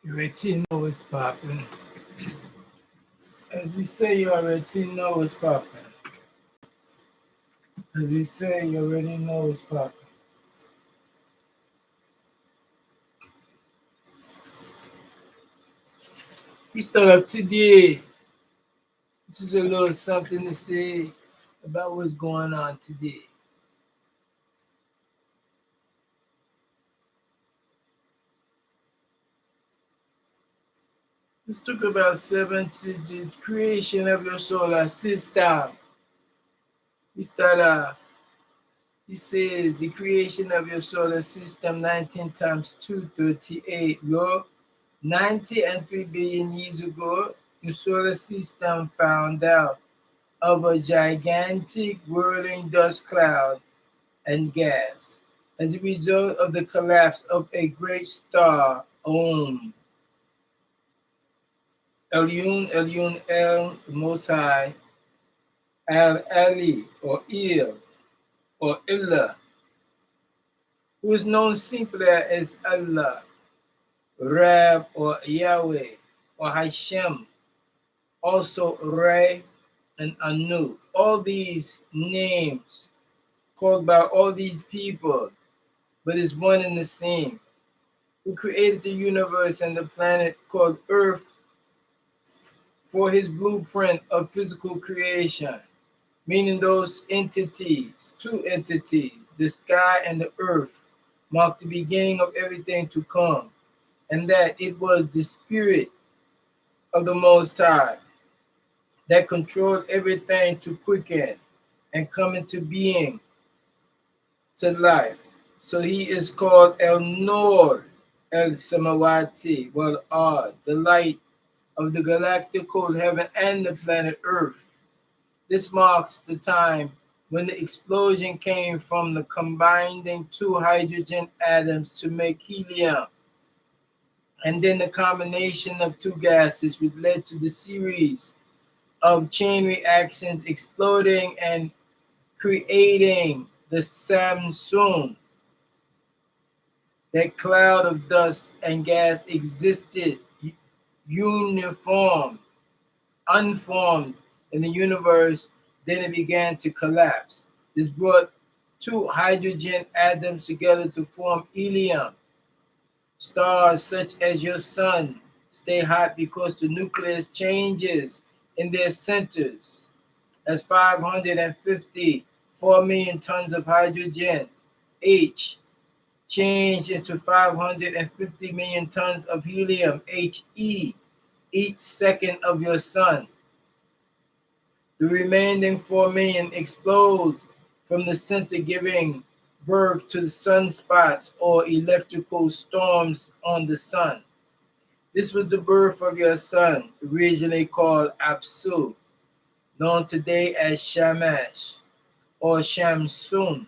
You already know what's popping. As we say, you already know what's popping. As we say, you already know what's popping. We start up today. This is a little something to say about what's going on today. Let's talk about the creation of your solar system. We start off. He says the creation of your solar system 19 times 238. Look, 90 and 3 billion years ago, your solar system found out of a gigantic whirling dust cloud and gas as a result of the collapse of a great star, Elyun El Most High, Al Ali, or Il, or Illah, who is known simply as Allah, Rab, or Yahweh, or Hashem, also Ray and Anu. All these names called by all these people, but is one and the same, who created the universe and the planet called Earth for his blueprint of physical creation, meaning those entities, two entities, the sky and the earth, marked the beginning of everything to come, and that it was the spirit of the Most High that controlled everything to quicken and come into being to life. So he is called El Nur El Samawati Wal Ard, the light of the galactic whole heaven and the planet Earth. This marks the time when the explosion came from the combining two hydrogen atoms to make helium, and then the combination of two gases, which led to the series of chain reactions exploding and creating the Samsung. That cloud of dust and gas existed uniform, unformed in the universe, then it began to collapse. This brought two hydrogen atoms together to form helium. Stars such as your sun stay hot because the nucleus changes in their centers as 554 million tons of hydrogen H change into 550 million tons of helium He each second of your sun. The remaining 4 million explode from the center, giving birth to sunspots or electrical storms on the sun. This was the birth of your sun, originally called Apsu, known today as Shamash or Shamsun,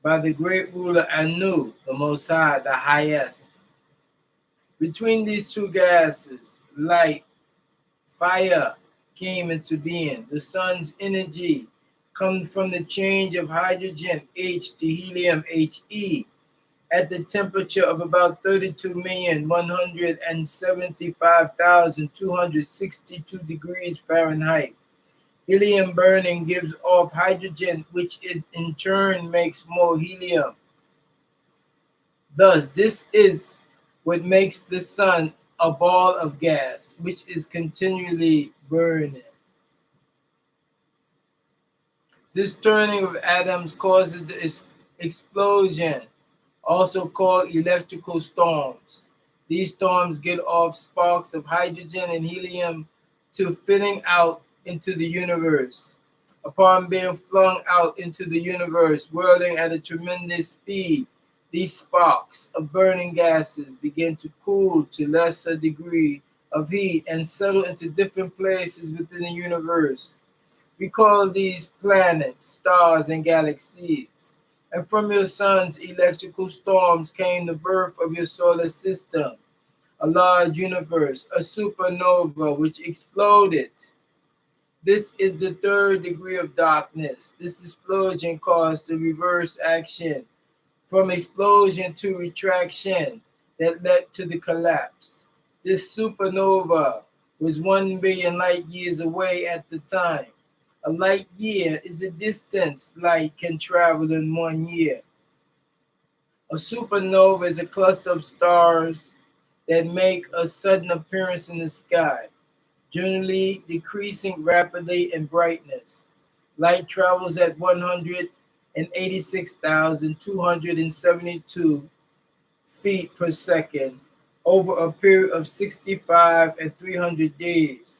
by the great ruler Anu, the Most High, the highest. Between these two gases, light, fire came into being. The sun's energy comes from the change of hydrogen H to helium He at the temperature of about 32,175,262 degrees Fahrenheit. Helium burning gives off hydrogen, which in turn makes more helium. Thus, this is what makes the sun a ball of gas, which is continually burning. This turning of atoms causes the explosion, also called electrical storms. These storms get off sparks of hydrogen and helium to filling out into the universe. Upon being flung out into the universe, whirling at a tremendous speed, these sparks of burning gases begin to cool to lesser degree of heat and settle into different places within the universe. We call these planets, stars, and galaxies. And from your sun's electrical storms came the birth of your solar system, a large universe, a supernova which exploded. This is the third degree of darkness. This explosion caused the reverse action from explosion to retraction, that led to the collapse. This supernova was 1 billion light years away at the time. A light year is the distance light can travel in 1 year. A supernova is a cluster of stars that make a sudden appearance in the sky, generally decreasing rapidly in brightness. Light travels at 186,272 feet per second over a period of 65 and 300 days.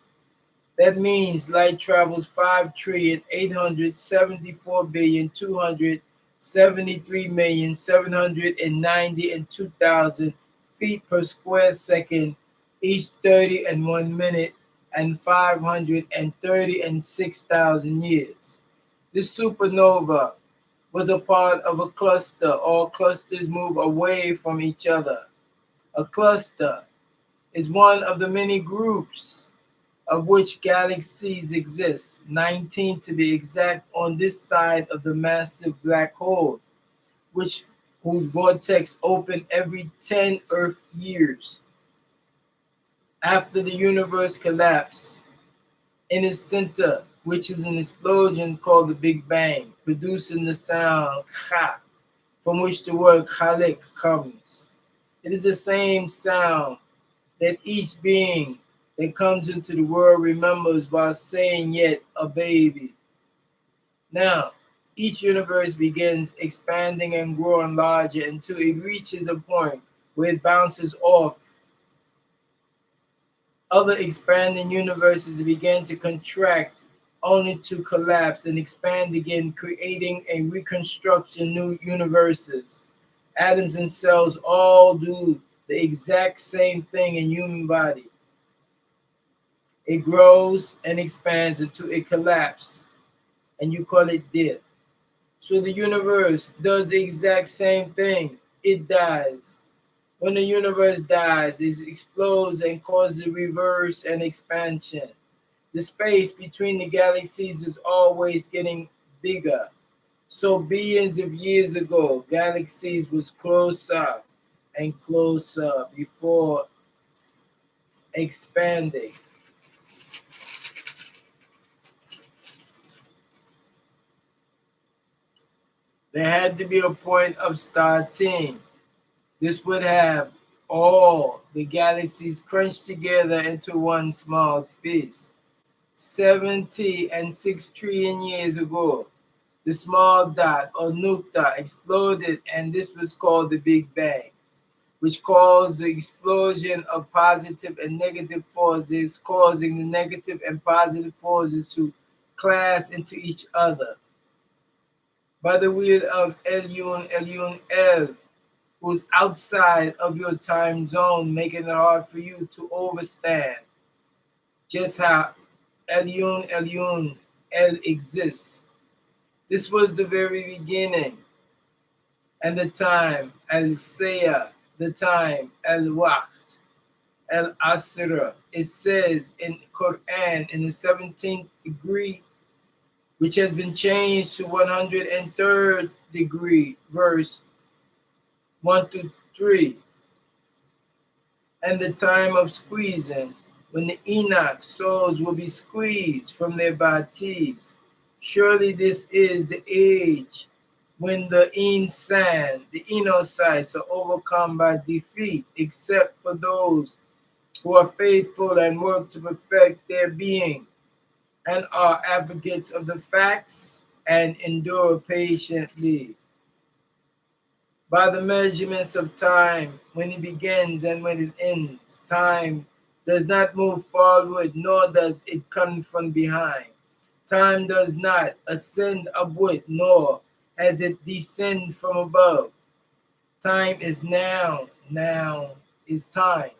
That means light travels 5,874,273,790,002,000 feet per square second, each 30 and 1 minute, and 536,000 years. This supernova was a part of a cluster. All clusters move away from each other. A cluster is one of the many groups of which galaxies exist, 19 to be exact, on this side of the massive black hole, whose vortex open every 10 Earth years. After the universe collapsed, in its center, which is an explosion called the Big Bang, producing the sound Kha, from which the word Khalik comes. It is the same sound that each being that comes into the world remembers while saying yet a baby. Now, each universe begins expanding and growing larger until it reaches a point where it bounces off. Other expanding universes begin to contract only to collapse and expand again, creating and reconstruction new universes. Atoms and cells all do the exact same thing in human body. It grows and expands until it collapses, and you call it death. So the universe does the exact same thing. It dies. When the universe dies, it explodes and causes reverse and expansion. The space between the galaxies is always getting bigger. So billions of years ago, galaxies was closer and closer before expanding. There had to be a point of starting. This would have all the galaxies crunched together into one small space. 70 and 6 trillion years ago, the small dot or nukta exploded, and this was called the Big Bang, which caused the explosion of positive and negative forces, causing the negative and positive forces to clash into each other. By the will of Elyun El, who's outside of your time zone, making it hard for you to understand just how Elyun El exists. This was the very beginning, and the time Al-Saya, the time Al-Waqt, Al-Asra. It says in Quran in the 17th degree, which has been changed to 103rd degree, verse 1 to 3. And the time of squeezing, when the Enoch souls will be squeezed from their bodies. Surely this is the age when the insan, the Enosites, are overcome by defeat, except for those who are faithful and work to perfect their being, and are advocates of the facts and endure patiently. By the measurements of time, when it begins and when it ends, time does not move forward, nor does it come from behind. Time does not ascend upward, nor as it descend from above. Time is now. Now is time.